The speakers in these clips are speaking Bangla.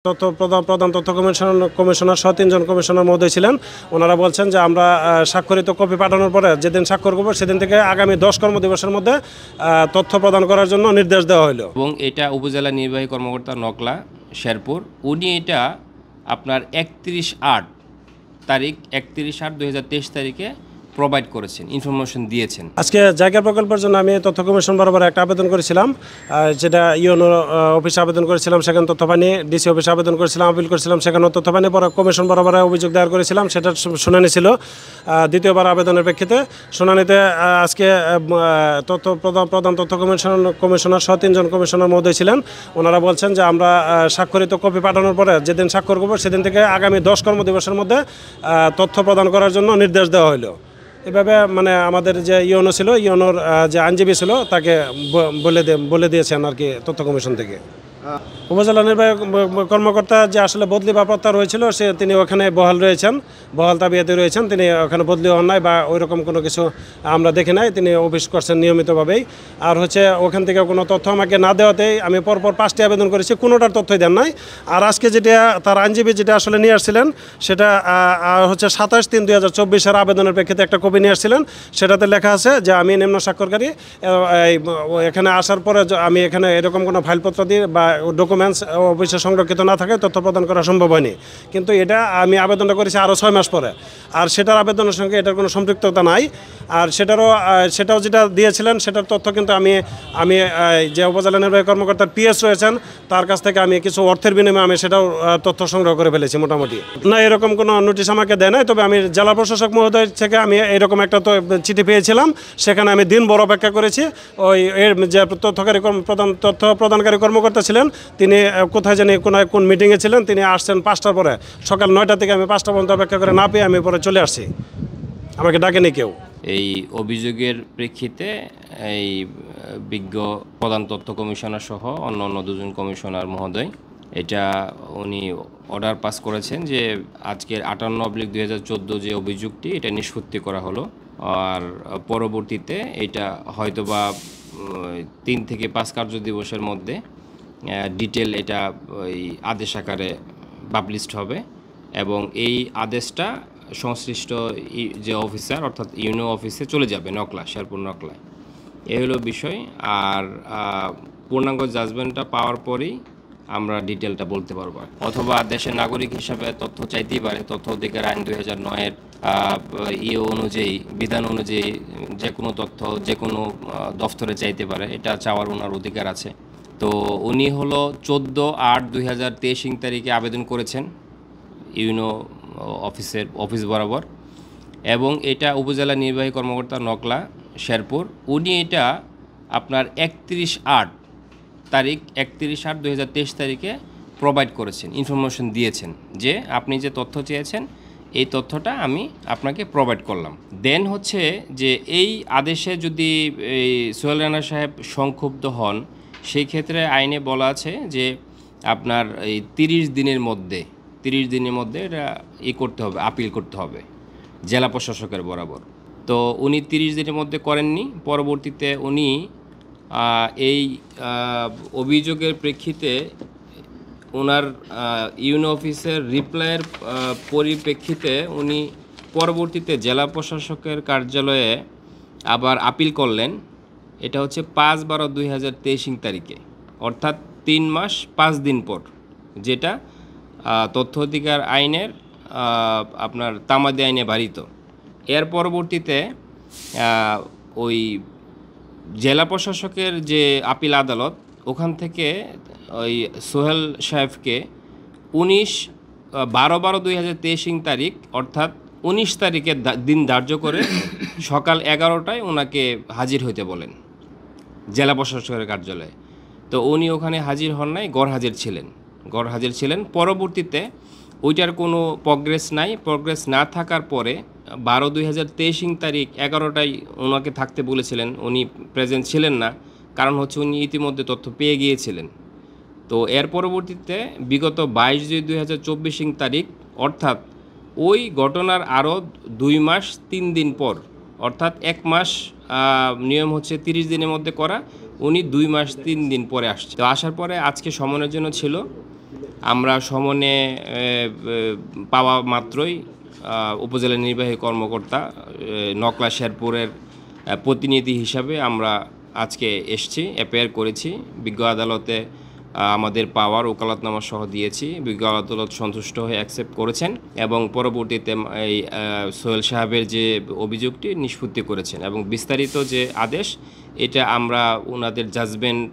প্রধান তথ্য কমিশনার সহ 3 জন কমিশনার মহোদয় ছিলেন। ওনারা বলছেন যে আমরা স্বাক্ষরিত কপি পাঠানোর পরে যেদিন স্বাক্ষর করব সেদিন থেকে আগামী 10 কর্মদিবসের মধ্যে তথ্য প্রদান করার জন্য নির্দেশ দেওয়া হলো। এবং এটা উপজেলা নির্বাহী কর্মকর্তা নকলা শেরপুর, উনি এটা আপনার 31/8 তারিখ 31/8/2023 তারিখে প্রোভাইড করেছেন, ইনফরমেশন দিয়েছেন। আজকে জায়গা প্রকল্পের জন্য আমি তথ্য কমিশন বরাবর একটা আবেদন করেছিলাম, যেটা ইউনো অফিসে আবেদন করেছিলাম, সেখানে তথ্য পাইনি। ডিসি অফিসে আবেদন করেছিলাম, আপিল করেছিলাম, সেখানেও তথ্য পাইনি। পরে কমিশন বরাবর অভিযোগ দায়ের করেছিলাম, সেটার শুনানি ছিল দ্বিতীয়বার আবেদনের প্রেক্ষিতে। শুনানিতে আজকে প্রধান তথ্য কমিশনার সহ 3 জন কমিশনার মহোদয় ছিলেন। ওনারা বলছেন যে আমরা স্বাক্ষরিত কপি পাঠানোর পরে যেদিন স্বাক্ষর করব সেদিন থেকে আগামী 10 কর্মদিবসের মধ্যে তথ্য প্রদান করার জন্য নির্দেশ দেওয়া হলো। এভাবে মানে আমাদের যে ইউনো ছিল, ইউনোর যে আইনজীবী ছিল তাকে বলে দিয়েছেন আর কি তথ্য কমিশন থেকে। উপজেলা নির্বাহী কর্মকর্তা যে আসলে বদলি বা প্রত্যাহার হয়েছিল, তিনি ওখানে বহাল তাবিয়াতে রয়েছেন। তিনি ওখানে বদলি হন নাই বা ওই রকম কোনো কিছু আমরা দেখি নাই। তিনি অফিস করছেন নিয়মিতভাবেই। আর ওখান থেকে কোনো তথ্য আমাকে না দেওয়াতেই আমি পরপর 5টি আবেদন করেছি, কোনোটার তথ্যই দেন নাই। আর আজকে যেটা তার আইনজীবী যেটা আসলে নিয়ে আসছিলেন, সেটা 27/3/2024 আবেদনের প্রেক্ষিতে একটা কপি নিয়ে আসছিলেন। সেটাতে লেখা আছে যে আমি নিম্ন স্বাক্ষরকারী। এখানে আসার পরে আমি এখানে এরকম কোনো ফাইলপত্র দিয়ে বা ডকুমেন্টস অফিসে সংরক্ষিত না থাকে তথ্য প্রদান করা সম্ভব হয়নি। কিন্তু এটা আমি আবেদনটা করেছি আরও 6 মাস পরে। আর সেটার আবেদনের সঙ্গে এটার কোনো সম্পৃক্ততা নাই। আর সেটাও যেটা দিয়েছিলেন সেটার তথ্য কিন্তু আমি যে উপজেলা নির্বাহী কর্মকর্তার পিএস রয়েছেন তার কাছ থেকে আমি কিছু অর্থের বিনিময়ে আমি সেটাও তথ্য সংগ্রহ করে ফেলেছি মোটামুটি। না, এরকম কোনো নোটিশ আমাকে দেয় নাই। তবে আমি জেলা প্রশাসক মহোদয় থেকে আমি এরকম একটা চিঠি পেয়েছিলাম, সেখানে আমি দিন বড় অপেক্ষা করেছি। এর যে তথ্য প্রদানকারী কর্মকর্তা ছিলেন, তিনি কোথায় জানি কোন মিটিংয়ে ছিলেন, তিনি আসছেন 5টার পরে। সকাল 9টা থেকে আমি 5টা পর্যন্ত অপেক্ষা করে না পেয়ে আমি পরে চলে আসছি, আমাকে ডাকেনি কেউ। এই অভিযোগের প্রেক্ষিতে এই বিজ্ঞ প্রধান তথ্য কমিশনার সহ অন্য 2 জন কমিশনার মহোদয় উনি অর্ডার পাস করেছেন যে আজকের 58/2014 যে অভিযোগটি এটা নিষ্পত্তি করা হলো। আর পরবর্তীতে এটা হয়তোবা 3 থেকে 5 কার্যদিবসের মধ্যে ডিটেল এটা ওই আদেশ আকারে পাবলিশড হবে এবং এই আদেশটা সংশ্লিষ্ট যে অফিসার অর্থাৎ ইউনো অফিসে চলে যাবে শেরপুর নকলায়। এই হলো বিষয়। আর পূর্ণাঙ্গ জাজমেন্টটা পাওয়ার পরেই আমরা ডিটেলটা বলতে পারবো। অথবা দেশের নাগরিক হিসাবে তথ্য চাইতেই পারে। তথ্য অধিকার আইন 2009-এর অনুযায়ী, বিধান অনুযায়ী যে কোনো তথ্য যে কোনো দফতরে চাইতে পারে, এটা চাওয়ার ওনার অধিকার আছে। তো উনি হলো 14/8/2023 তারিখে আবেদন করেছেন ইউনো অফিস বরাবর এবং এটা উপজেলা নির্বাহী কর্মকর্তা নকলা শেরপুর, উনি এটা আপনার 31/8 তারিখ 31/8/2023 তারিখে প্রোভাইড করেছেন, ইনফরমেশন দিয়েছেন যে আপনি যে তথ্য চেয়েছেন এই তথ্যটা আমি আপনাকে প্রোভাইড করলাম। দেন যে এই আদেশে যদি এই সোহেল রানা সাহেব সংক্ষুব্ধ হন, সেই ক্ষেত্রে আইনে বলা আছে যে আপনার এই 30 দিনের মধ্যে এটা করতে হবে, আপিল করতে হবে জেলা প্রশাসকের বরাবর। তো উনি 30 দিনের মধ্যে করেননি। পরবর্তীতে উনি এই অভিযোগের প্রেক্ষিতে ওনার ইউনো অফিসের রিপ্লাইয়ের পরিপ্রেক্ষিতে উনি পরবর্তীতে জেলা প্রশাসকের কার্যালয়ে আবার আপিল করলেন। এটা 5/12/2023 তারিখে, অর্থাৎ 3 মাস 5 দিন পর, যেটা তথ্য অধিকার আইনের আপনার তামাদি আইনে বাড়িত। এর পরবর্তীতে ওই জেলা প্রশাসকের যে আপিল আদালত, ওখান থেকে ওই সোহেল সাহেবকে 12/12/2023 তারিখ, অর্থাৎ 19 তারিখের দিন ধার্য করে সকাল 11টায় ওনাকে হাজির হইতে বলেন জেলা প্রশাসকের কার্যালয়ে। তো উনি ওখানে হাজির হন নাই, গড় হাজির ছিলেন। পরবর্তীতে ওইটার কোনো প্রগ্রেস না থাকার পরে 12/2023 তারিখ 11টায় ওনাকে থাকতে বলেছিলেন। উনি প্রেজেন্ট ছিলেন না, কারণ উনি ইতিমধ্যে তথ্য পেয়ে গিয়েছিলেন। তো এর পরবর্তীতে বিগত 22/2/2024 তারিখ, অর্থাৎ ওই ঘটনার আরও 2 মাস 3 দিন পর, অর্থাৎ 1 মাস, নিয়ম 30 দিনের মধ্যে করা, উনি 2 মাস 3 দিন পরে আসছে। তো আসার পরে আজকে সমনের জন্য ছিল আমরা সমনে পাওয়া মাত্রই উপজেলা নির্বাহী কর্মকর্তা নকলা শেরপুরের প্রতিনিধি হিসাবে আমরা আজকে এসেছি, অ্যাপিয়ার করেছি বিজ্ঞ আদালতে। আমাদের পাওয়ার ওকালতনামা সহ দিয়েছি, বিজ্ঞ আদালত সন্তুষ্ট হয়ে অ্যাকসেপ্ট করেছেন এবং পরবর্তীতে এই সোহেল সাহেবের যে অভিযোগটি নিষ্পত্তি করেছেন এবং বিস্তারিত যে আদেশ এটা আমরা ওনাদের জাজমেন্ট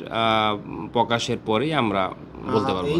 প্রকাশের পরেই আমরা বলতে পারবো।